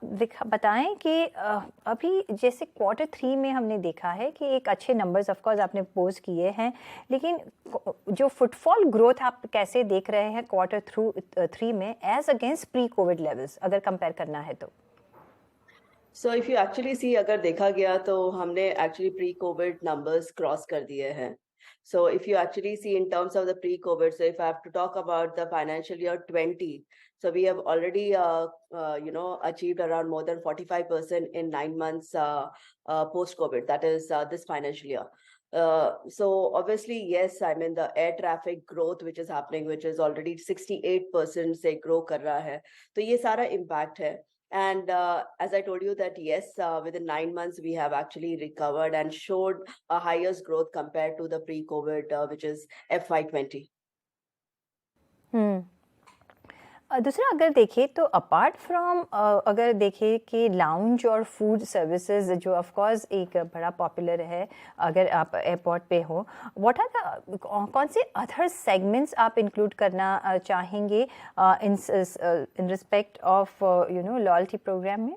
बताएं कि अभी जैसे क्वार्टर थ्री में हमने देखा है कि एक अच्छे नंबर्स ऑफ कोर्स आपने पोज किए हैं, लेकिन जो फुटफॉल ग्रोथ आप कैसे देख रहे हैं क्वार्टर थ्री में as against pre COVID levels अगर कंपेयर करना है तो? So if you actually see, अगर देखा गया तो हमने actually pre COVID numbers cross कर दिए हैं. So if you actually see in terms of the pre-COVID, so if I have to talk about the financial year 20, so we have already achieved around more than 45% in 9 months post-COVID. That is this financial year. So obviously, yes, I mean the air traffic growth which is happening, which is already 68% से grow कर रहा है, तो ये सारा impact है. And as I told you that yes, within 9 months we have actually recovered and showed a highest growth compared to the pre-COVID, which is FY20. हम्म। दूसरा अगर देखें तो अपार्ट फ्रॉम अगर देखें कि लाउंज और फूड सर्विसेज जो ऑफ कोर्स एक बड़ा पॉपुलर है अगर आप एयरपोर्ट पे हो, व्हाट आर द कौन से अदर सेगमेंट्स आप इंक्लूड करना चाहेंगे in respect of loyalty programme में?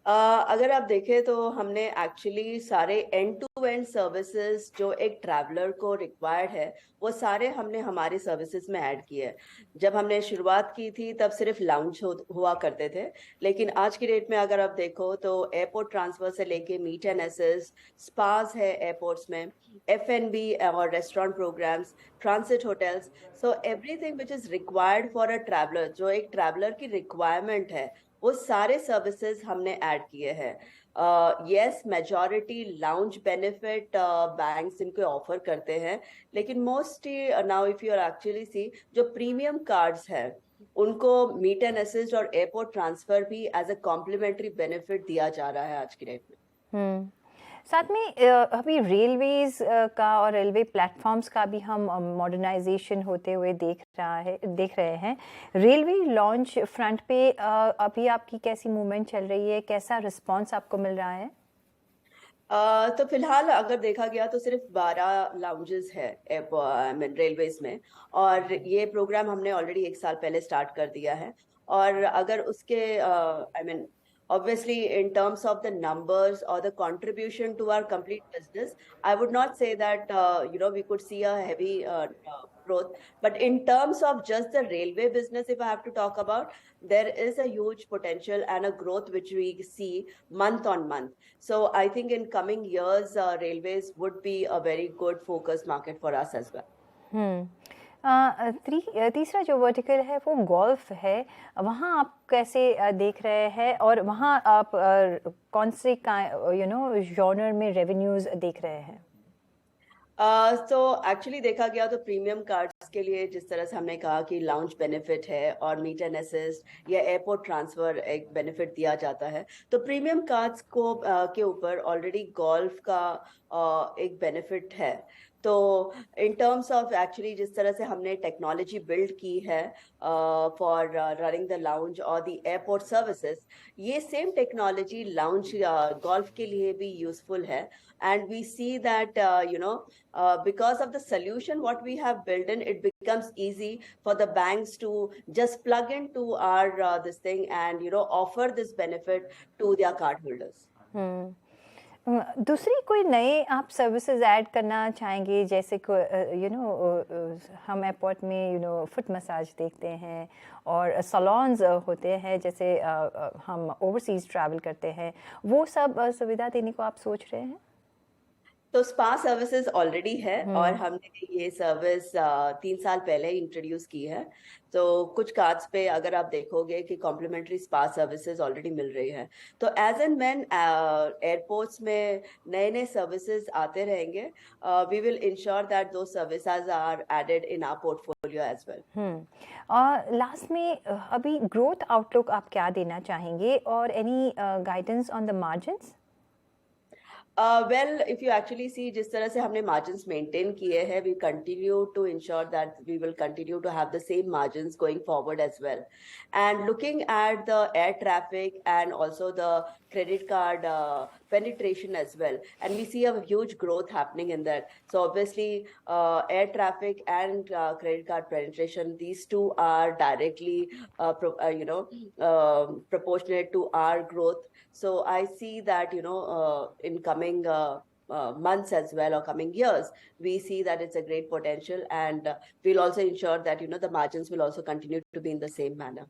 अगर आप देखें तो हमने एक्चुअली सारे एंड टू एंड सर्विसेज जो एक ट्रैवलर को रिक्वायर्ड है, वो सारे हमने हमारी सर्विसेज में ऐड किए हैं. जब हमने शुरुआत की थी तब सिर्फ लाउंज हुआ करते थे, लेकिन आज की डेट में अगर आप देखो तो एयरपोर्ट ट्रांसफर से लेके मीट एंड एसेस, स्पास है एयरपोर्ट्स में, F&B और restaurant programmes, transit hotels. So everything which is required for a traveller, जो एक ट्रैवलर की रिक्वायरमेंट है, वो सारे सर्विसेज हमने ऐड किए हैं. Yes, majority lounge benefit banks इनको ऑफर करते हैं, लेकिन mostly now if you are actually see, जो प्रीमियम कार्ड्स हैं उनको मीट एंड असिस्ट और एयरपोर्ट ट्रांसफर भी एज अ कॉम्प्लीमेंट्री बेनिफिट दिया जा रहा है आज की डेट में. साथ में अभी रेलवेज का और रेलवे प्लेटफॉर्म्स का भी हम मॉडर्नाइजेशन होते हुए देख रहे हैं. रेलवे लॉन्च फ्रंट पे अभी आपकी कैसी मूवमेंट चल रही है, कैसा रिस्पांस आपको मिल रहा है? तो फिलहाल अगर देखा गया तो सिर्फ 12 लाउंजेस है आई मीन रेलवेज में, और ये प्रोग्राम हमने ऑलरेडी 1 साल पहले स्टार्ट कर दिया है. और अगर उसके I mean obviously in terms of the numbers or the contribution to our complete business, I would not say that we could see a heavy growth, but in terms of just the railway business, if I have to talk about, there is a huge potential and a growth which we see month on month. So I think in coming years, railways would be a very good focus market for us as well. तीसरा जो vertical है वो golf है. वहाँ आप कैसे देख रहे हैं और वहाँ आप कौन से जॉनर में रेवेन्यूज देख रहे हैं? तो एक्चुअली देखा गया तो प्रीमियम कार्ड्स के लिए जिस तरह से हमने कहा कि लाउंज बेनिफिट है और मीट एंड असिस्ट या एयरपोर्ट ट्रांसफर एक बेनिफिट दिया जाता है, तो प्रीमियम कार्ड्स को के ऊपर ऑलरेडी गोल्फ का एक बेनिफिट है. तो इन टर्म्स ऑफ एक्चुअली जिस तरह से हमने टेक्नोलॉजी बिल्ड की है फॉर रनिंग द लाउंज और द एयरपोर्ट सर्विसेज, ये सेम टेक्नोलॉजी लाउंज गोल्फ के लिए भी यूजफुल है. And we see that because of the solution what we have built in, it becomes easy for the banks to just plug into our this thing and offer this benefit to their cardholders. दूसरी कोई नए आप services add करना चाहेंगे? जैसे हम airport में foot massage देखते हैं और सलोन्स होते हैं, जैसे हम ओवरसीज ट्रैवल करते हैं, वो सब सुविधा देने को आप सोच रहे हैं? तो स्पा सर्विसेज ऑलरेडी है और हमने ये सर्विस 3 साल पहले इंट्रोड्यूस की है. तो कुछ कार्ड्स पे अगर आप देखोगे कि कॉम्प्लीमेंट्री स्पा सर्विसेज ऑलरेडी मिल रही है. तो एज एंड व्हेन एयरपोर्ट्स में नए नए सर्विसेज आते रहेंगे, we will ensure that those services are added in our portfolio as well. और लास्ट में अभी ग्रोथ आउटलुक आप क्या देना चाहेंगे और any guidance on the margins? Well, if you actually see जिस तरह से हमने margins maintain किए हैं, we continue to ensure that we will continue to have the same margins going forward as well. And looking at the air traffic and also the credit card penetration as well, and we see a huge growth happening in that. So obviously, air traffic and credit card penetration, these two are directly proportionate to our growth. So I see that, in coming months as well, or coming years, we see that it's a great potential, and we'll also ensure that, the margins will also continue to be in the same manner.